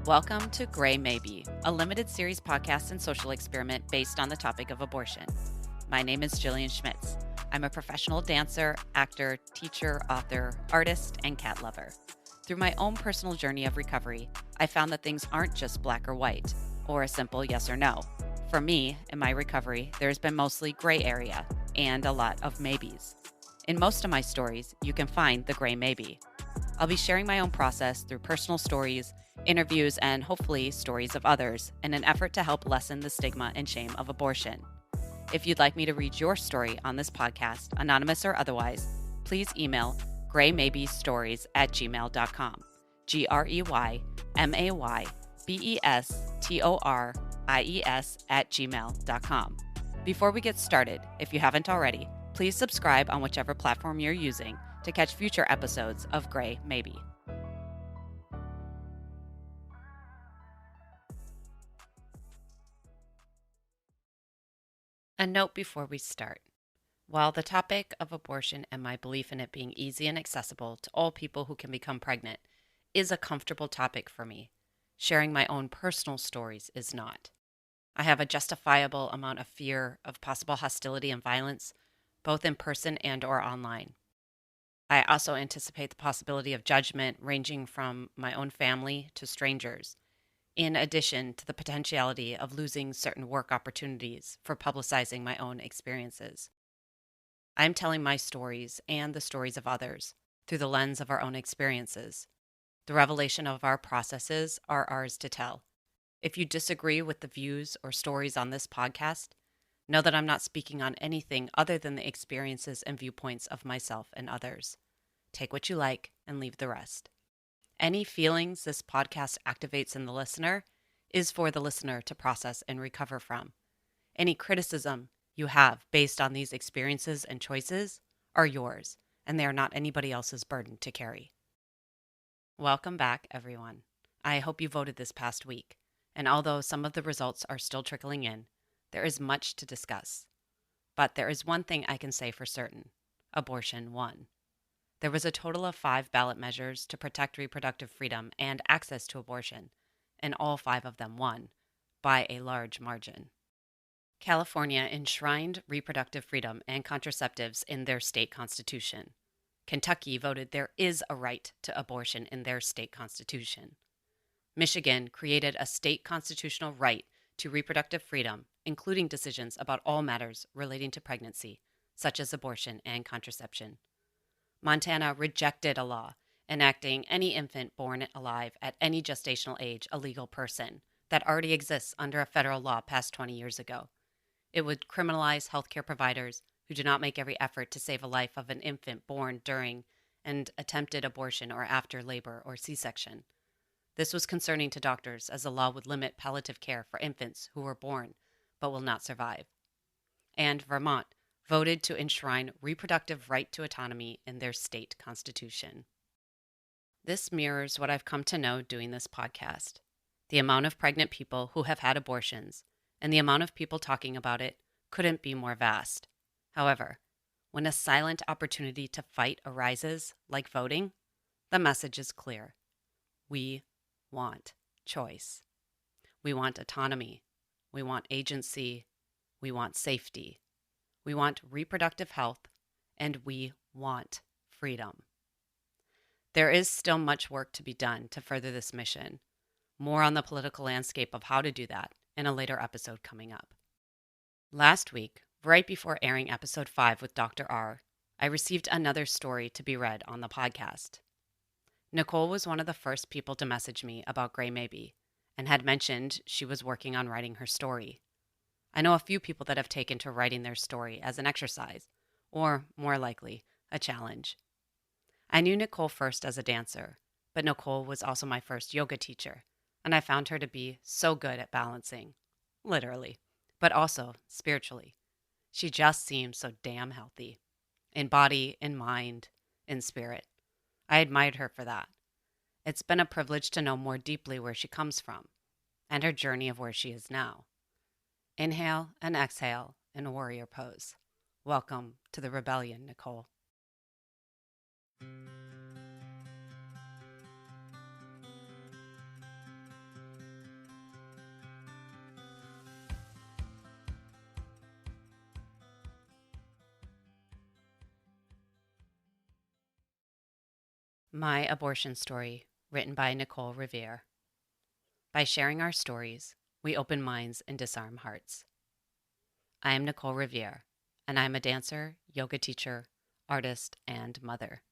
Welcome to Gray Maybe, a limited series podcast and social experiment based on the topic of abortion. My name is Jillian Schmitz. I'm a professional dancer, actor, teacher, author, artist, and cat lover. Through my own personal journey of recovery, I found that things aren't just black or white, or a simple yes or no. For me, in my recovery, there's been mostly gray area and a lot of maybes. In most of my stories, you can find the gray maybe. I'll be sharing my own process through personal stories, interviews, and hopefully stories of others in an effort to help lessen the stigma and shame of abortion. If you'd like me to read your story on this podcast, anonymous or otherwise, please email graymaybestories@gmail.com. graymaybestories@gmail.com. Before we get started, if you haven't already, please subscribe on whichever platform you're using to catch future episodes of Gray Maybe. A note before we start. While the topic of abortion and my belief in it being easy and accessible to all people who can become pregnant is a comfortable topic for me, sharing my own personal stories is not. I have a justifiable amount of fear of possible hostility and violence, both in person and or online. I also anticipate the possibility of judgment ranging from my own family to strangers, in addition to the potentiality of losing certain work opportunities for publicizing my own experiences. I'm telling my stories and the stories of others through the lens of our own experiences. The revelation of our processes are ours to tell. If you disagree with the views or stories on this podcast, know that I'm not speaking on anything other than the experiences and viewpoints of myself and others. Take what you like and leave the rest. Any feelings this podcast activates in the listener is for the listener to process and recover from. Any criticism you have based on these experiences and choices are yours, and they are not anybody else's burden to carry. Welcome back, everyone. I hope you voted this past week, and although some of the results are still trickling in, there is much to discuss. But there is one thing I can say for certain: abortion won. There was a total of 5 ballot measures to protect reproductive freedom and access to abortion, and all 5 of them won, by a large margin. California enshrined reproductive freedom and contraceptives in their state constitution. Kentucky voted there is a right to abortion in their state constitution. Michigan created a state constitutional right to reproductive freedom, including decisions about all matters relating to pregnancy, such as abortion and contraception. Montana rejected a law enacting any infant born alive at any gestational age a legal person that already exists under a federal law passed 20 years ago. It would criminalize healthcare providers who do not make every effort to save a life of an infant born during an attempted abortion or after labor or C-section. This was concerning to doctors, as the law would limit palliative care for infants who were born but will not survive. And Vermont voted to enshrine reproductive right to autonomy in their state constitution. This mirrors what I've come to know doing this podcast. The amount of pregnant people who have had abortions and the amount of people talking about it couldn't be more vast. However, when a silent opportunity to fight arises, like voting, the message is clear. We want choice. We want autonomy. We want agency. We want safety. We want reproductive health, and we want freedom. There is still much work to be done to further this mission. More on the political landscape of how to do that in a later episode coming up. Last week, right before airing episode 5 with Dr. R, I received another story to be read on the podcast. Nicole was one of the first people to message me about Gray Maybe and had mentioned she was working on writing her story. I know a few people that have taken to writing their story as an exercise, or more likely, a challenge. I knew Nicole first as a dancer, but Nicole was also my first yoga teacher, and I found her to be so good at balancing, literally, but also spiritually. She just seemed so damn healthy, in body, in mind, in spirit. I admired her for that. It's been a privilege to know more deeply where she comes from, and her journey of where she is now. Inhale and exhale in a warrior pose. Welcome to the rebellion, Nicole. My Abortion Story, written by Nicole Riviere. By sharing our stories, we open minds and disarm hearts. I am Nicole Riviere, and I am a dancer, yoga teacher, artist, and mother.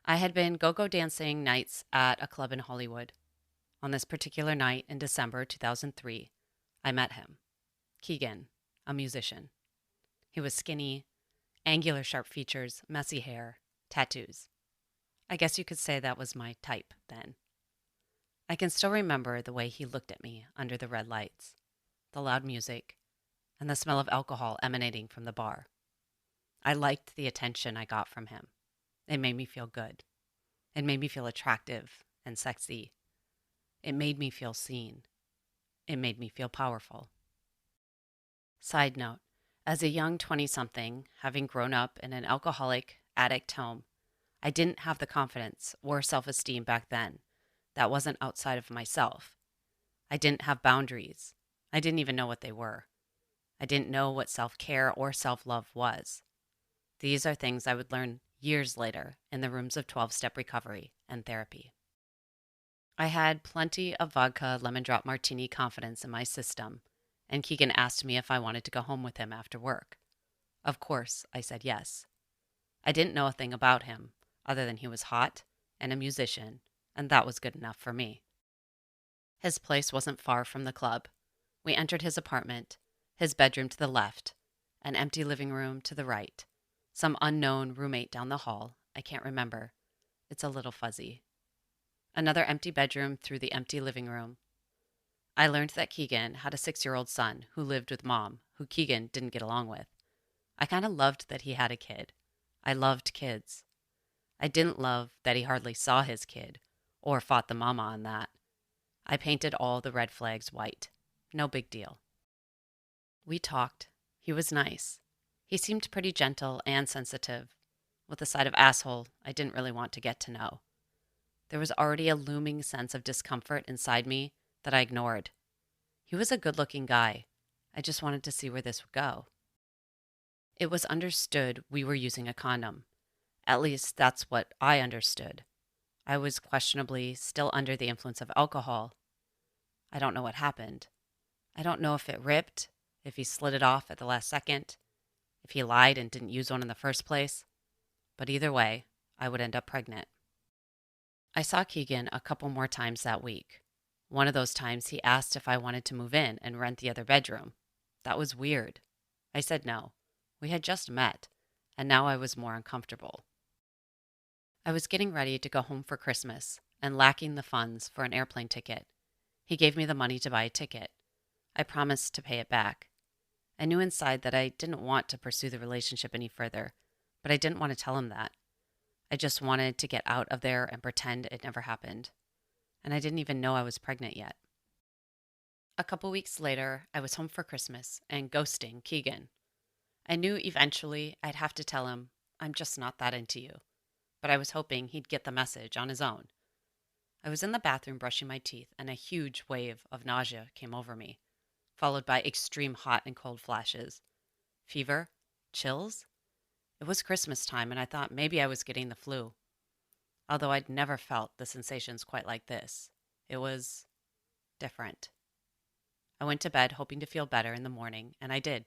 I had been go-go dancing nights at a club in Hollywood. On this particular night in December 2003, I met him, Keegan, a musician. He was skinny, angular sharp features, messy hair, tattoos. I guess you could say that was my type then. I can still remember the way he looked at me under the red lights, the loud music, and the smell of alcohol emanating from the bar. I liked the attention I got from him. It made me feel good. It made me feel attractive and sexy. It made me feel seen. It made me feel powerful. Side note, as a young 20-something, having grown up in an alcoholic, addict home, I didn't have the confidence or self-esteem back then. That wasn't outside of myself. I didn't have boundaries. I didn't even know what they were. I didn't know what self-care or self-love was. These are things I would learn years later in the rooms of 12-step recovery and therapy. I had plenty of vodka lemon drop martini confidence in my system, and Keegan asked me if I wanted to go home with him after work. Of course, I said yes. I didn't know a thing about him, other than he was hot and a musician, and that was good enough for me. His place wasn't far from the club. We entered his apartment, his bedroom to the left, an empty living room to the right, some unknown roommate down the hall, I can't remember. It's a little fuzzy. Another empty bedroom through the empty living room. I learned that Keegan had a 6-year-old son who lived with Mom, who Keegan didn't get along with. I kind of loved that he had a kid. I loved kids. I didn't love that he hardly saw his kid, or fought the mama on that. I painted all the red flags white. No big deal. We talked. He was nice. He seemed pretty gentle and sensitive, with a side of asshole I didn't really want to get to know. There was already a looming sense of discomfort inside me that I ignored. He was a good-looking guy. I just wanted to see where this would go. It was understood we were using a condom. At least that's what I understood. I was questionably still under the influence of alcohol. I don't know what happened. I don't know if it ripped, if he slid it off at the last second, if he lied and didn't use one in the first place. But either way, I would end up pregnant. I saw Keegan a couple more times that week. One of those times he asked if I wanted to move in and rent the other bedroom. That was weird. I said no. We had just met, and now I was more uncomfortable. I was getting ready to go home for Christmas and lacking the funds for an airplane ticket. He gave me the money to buy a ticket. I promised to pay it back. I knew inside that I didn't want to pursue the relationship any further, but I didn't want to tell him that. I just wanted to get out of there and pretend it never happened. And I didn't even know I was pregnant yet. A couple weeks later, I was home for Christmas and ghosting Keegan. I knew eventually I'd have to tell him, I'm just not that into you. But I was hoping he'd get the message on his own. I was in the bathroom brushing my teeth, and a huge wave of nausea came over me, followed by extreme hot and cold flashes. Fever? Chills? It was Christmas time, and I thought maybe I was getting the flu. Although I'd never felt the sensations quite like this. It was different. I went to bed hoping to feel better in the morning, and I did.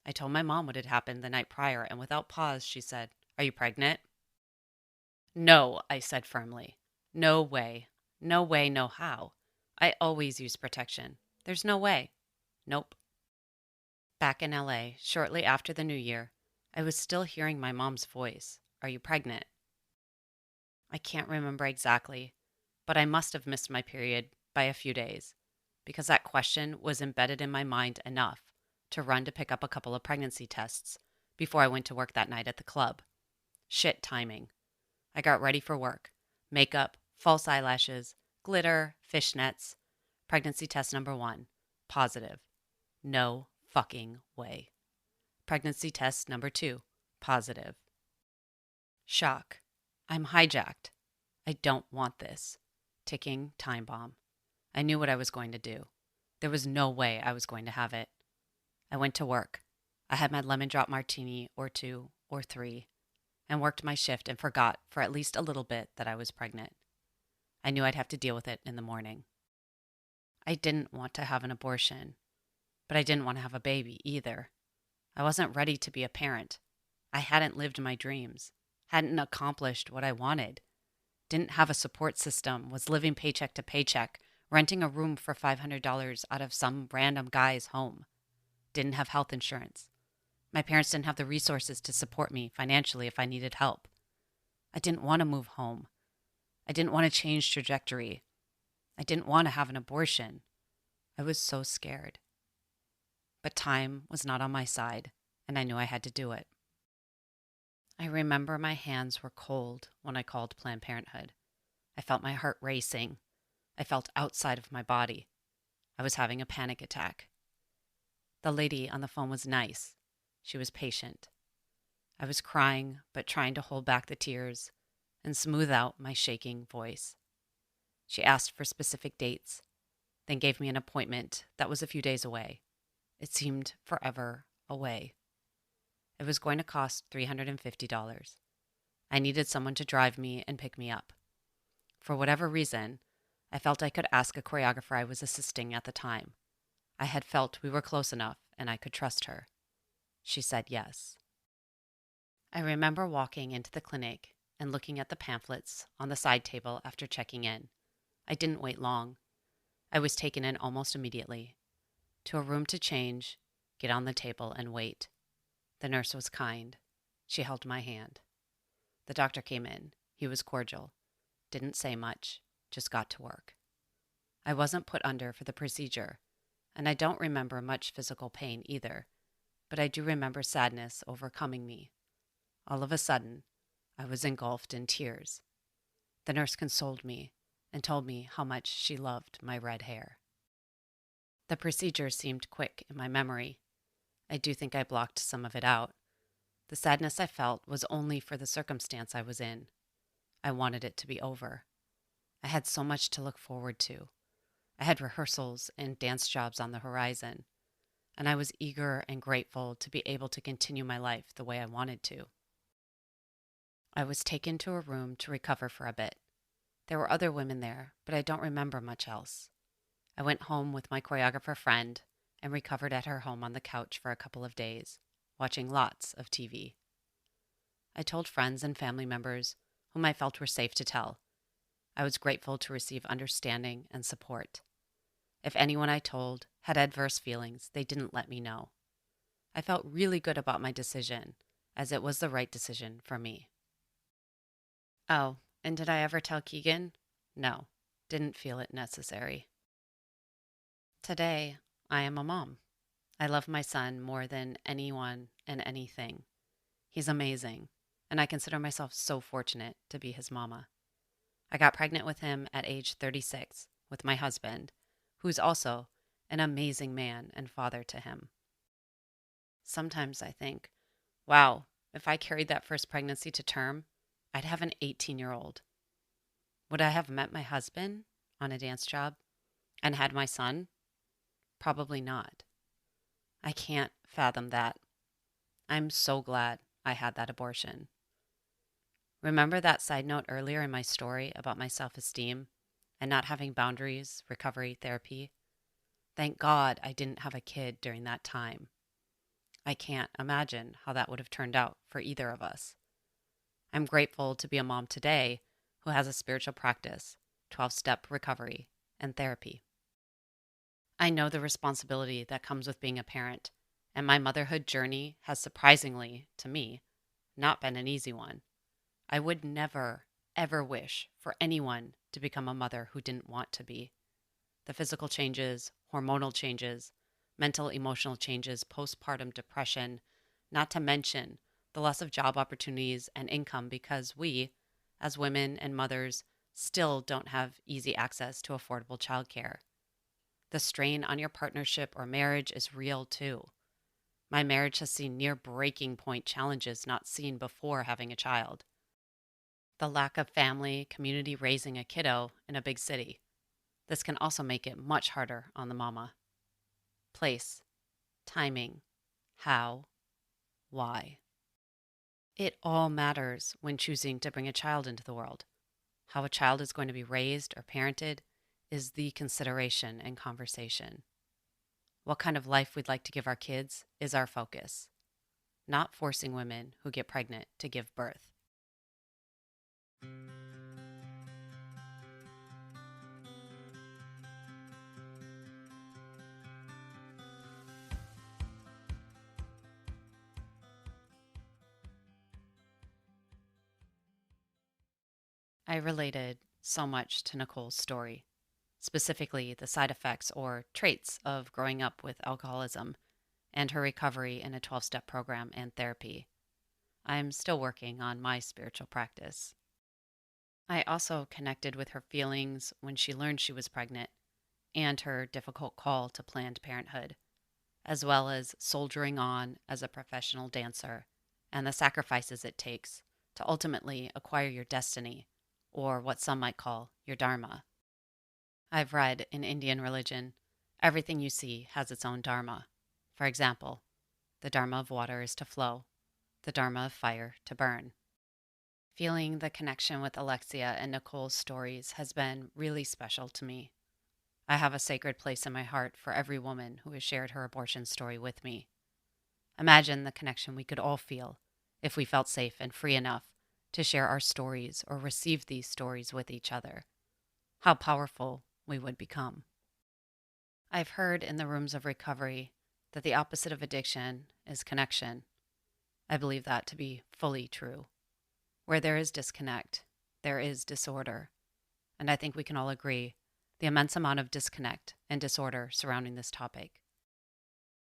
I told my mom what had happened the night prior, and without pause, she said, "Are you pregnant?" "No," I said firmly. "No way. No way, no how. I always use protection. There's no way." "Nope." Back in LA, shortly after the new year, I was still hearing my mom's voice. "Are you pregnant?" I can't remember exactly, but I must have missed my period by a few days, because that question was embedded in my mind enough to run to pick up a couple of pregnancy tests before I went to work that night at the club. Shit timing. I got ready for work. Makeup, false eyelashes, glitter, fishnets. Pregnancy test number 1. Positive. No fucking way. Pregnancy test number 2. Positive. Shock. I'm hijacked. I don't want this. Ticking time bomb. I knew what I was going to do. There was no way I was going to have it. I went to work. I had my lemon drop martini or 2 or 3. and worked my shift and forgot for at least a little bit that I was pregnant. I knew I'd have to deal with it in the morning. I didn't want to have an abortion, but I didn't want to have a baby either. I wasn't ready to be a parent. I hadn't lived my dreams, hadn't accomplished what I wanted, didn't have a support system, was living paycheck to paycheck, renting a room for $500 out of some random guy's home, didn't have health insurance. My parents didn't have the resources to support me financially if I needed help. I didn't want to move home. I didn't want to change trajectory. I didn't want to have an abortion. I was so scared. But time was not on my side, and I knew I had to do it. I remember my hands were cold when I called Planned Parenthood. I felt my heart racing. I felt outside of my body. I was having a panic attack. The lady on the phone was nice. She was patient. I was crying, but trying to hold back the tears and smooth out my shaking voice. She asked for specific dates, then gave me an appointment that was a few days away. It seemed forever away. It was going to cost $350. I needed someone to drive me and pick me up. For whatever reason, I felt I could ask a choreographer I was assisting at the time. I had felt we were close enough and I could trust her. She said yes. I remember walking into the clinic and looking at the pamphlets on the side table after checking in. I didn't wait long. I was taken in almost immediately. To a room to change, get on the table, and wait. The nurse was kind. She held my hand. The doctor came in. He was cordial. Didn't say much, just got to work. I wasn't put under for the procedure, and I don't remember much physical pain either, but I do remember sadness overcoming me. All of a sudden, I was engulfed in tears. The nurse consoled me and told me how much she loved my red hair. The procedure seemed quick in my memory. I do think I blocked some of it out. The sadness I felt was only for the circumstance I was in. I wanted it to be over. I had so much to look forward to. I had rehearsals and dance jobs on the horizon, and I was eager and grateful to be able to continue my life the way I wanted to. I was taken to a room to recover for a bit. There were other women there, but I don't remember much else. I went home with my choreographer friend and recovered at her home on the couch for a couple of days, watching lots of TV. I told friends and family members whom I felt were safe to tell. I was grateful to receive understanding and support. If anyone I told had adverse feelings, they didn't let me know. I felt really good about my decision, as it was the right decision for me. Oh, and did I ever tell Keegan? No, didn't feel it necessary. Today, I am a mom. I love my son more than anyone and anything. He's amazing, and I consider myself so fortunate to be his mama. I got pregnant with him at age 36 with my husband, who's also an amazing man and father to him. Sometimes I think, wow, if I carried that first pregnancy to term, I'd have an 18-year-old. Would I have met my husband on a dance job and had my son? Probably not. I can't fathom that. I'm so glad I had that abortion. Remember that side note earlier in my story about my self-esteem and not having boundaries, recovery, therapy? Thank God I didn't have a kid during that time. I can't imagine how that would have turned out for either of us. I'm grateful to be a mom today who has a spiritual practice, 12-step recovery, and therapy. I know the responsibility that comes with being a parent, and my motherhood journey has surprisingly, to me, not been an easy one. I would never, ever wish for anyone to become a mother who didn't want to be. The physical changes, hormonal changes, mental, emotional changes, postpartum depression, not to mention the loss of job opportunities and income because we, as women and mothers, still don't have easy access to affordable childcare. The strain on your partnership or marriage is real too. My marriage has seen near breaking point challenges not seen before having a child. The lack of family, community raising a kiddo in a big city. This can also make it much harder on the mama. Place, timing, how, why. It all matters when choosing to bring a child into the world. How a child is going to be raised or parented is the consideration and conversation. What kind of life we'd like to give our kids is our focus, not forcing women who get pregnant to give birth. I related so much to Nicole's story, specifically the side effects or traits of growing up with alcoholism and her recovery in a 12-step program and therapy. I'm still working on my spiritual practice. I also connected with her feelings when she learned she was pregnant and her difficult call to Planned Parenthood, as well as soldiering on as a professional dancer and the sacrifices it takes to ultimately acquire your destiny, or what some might call your dharma. I've read in Indian religion, everything you see has its own dharma. For example, the dharma of water is to flow, the dharma of fire to burn. Feeling the connection with Alexia and Nicole's stories has been really special to me. I have a sacred place in my heart for every woman who has shared her abortion story with me. Imagine the connection we could all feel if we felt safe and free enough to share our stories or receive these stories with each other. How powerful we would become. I've heard in the rooms of recovery that the opposite of addiction is connection. I believe that to be fully true. Where there is disconnect, there is disorder. And I think we can all agree the immense amount of disconnect and disorder surrounding this topic.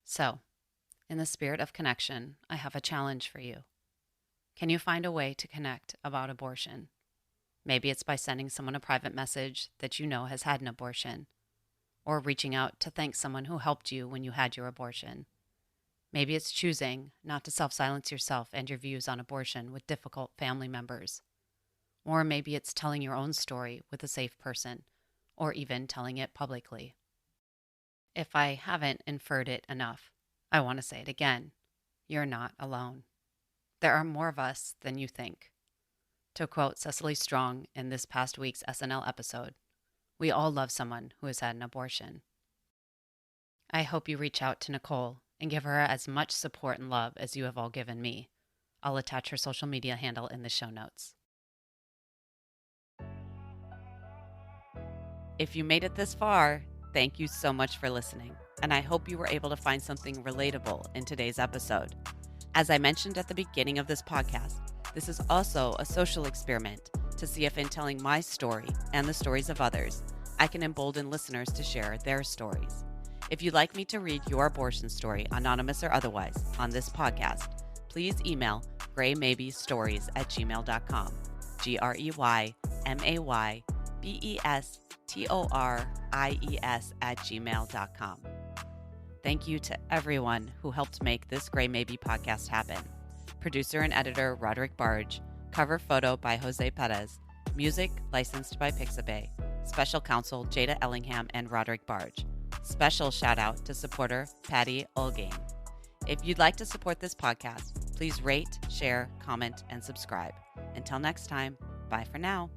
So, in the spirit of connection, I have a challenge for you. Can you find a way to connect about abortion? Maybe it's by sending someone a private message that you know has had an abortion, or reaching out to thank someone who helped you when you had your abortion. Maybe it's choosing not to self-silence yourself and your views on abortion with difficult family members. Or maybe it's telling your own story with a safe person, or even telling it publicly. If I haven't inferred it enough, I want to say it again. You're not alone. There are more of us than you think. To quote Cecily Strong in this past week's SNL episode, we all love someone who has had an abortion. I hope you reach out to Nicole and give her as much support and love as you have all given me. I'll attach her social media handle in the show notes. If you made it this far, thank you so much for listening, and I hope you were able to find something relatable in today's episode. As I mentioned at the beginning of this podcast, this is also a social experiment to see if in telling my story and the stories of others, I can embolden listeners to share their stories. If you'd like me to read your abortion story, anonymous or otherwise, on this podcast, please email graymaybestories@gmail.com, graymaybestories@gmail.com. Thank you to everyone who helped make this Gray Maybe podcast happen. Producer and editor Roderick Barge, cover photo by Jose Perez, music licensed by Pixabay, special counsel Jada Ellingham and Roderick Barge. Special shout out to supporter Patty Olgain. If you'd like to support this podcast, please rate, share, comment, and subscribe. Until next time, bye for now.